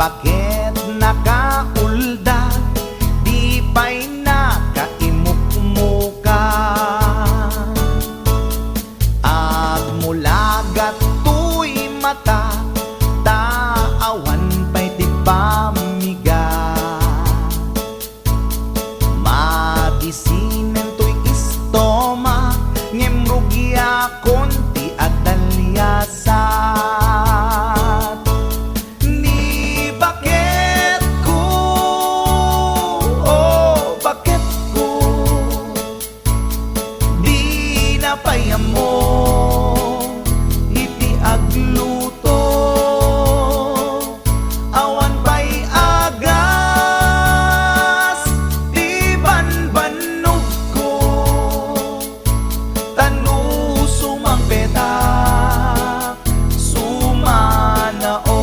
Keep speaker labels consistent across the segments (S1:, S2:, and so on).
S1: Bakit nakaulda, di pa'y nakaimukmuka? Agmulagat tuy mata, taawan pa'y di pamiga. Madisinan tuy istoma, ngemrugya konti at dalyasat. Ni bakit ko, oh bakit ko, di napayamo iti agluto. Awan pa'y agas, di banbanog ko, tanu sumang petak, sumanao.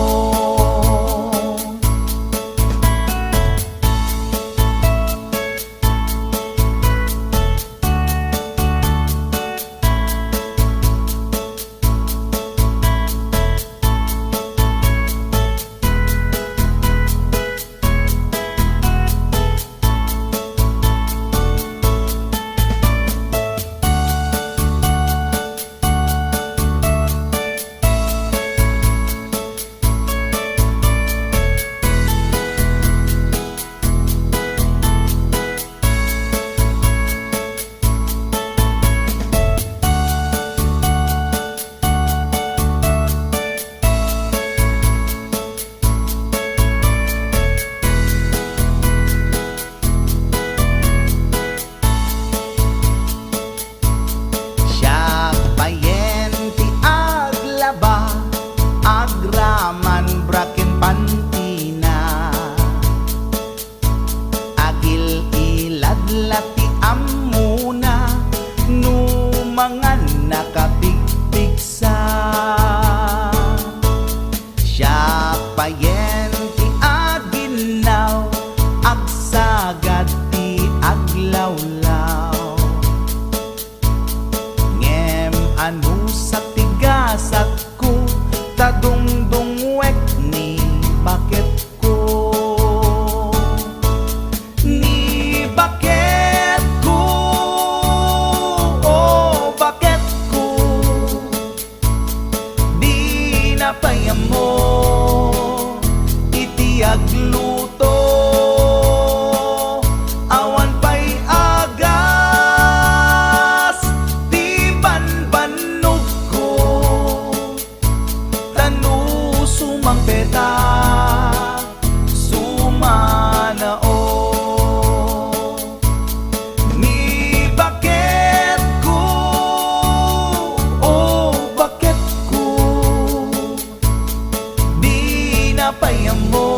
S1: Agraman braken pantina, agil ilad lati amuna, numangan nakapigpigsa. Siya payenti aginaw, agsagad ti aglawlaw. Ngem anu sa tigasat ko, tadungdungwek ni bakit ko. Ni bakit ko, oh bakit ko, di napayamo iti agluto. Awan pa'y agas, di banbanog ko, tanu sumang petak, sumanao. Ni bakit ko, oh bakit ko, di napayamo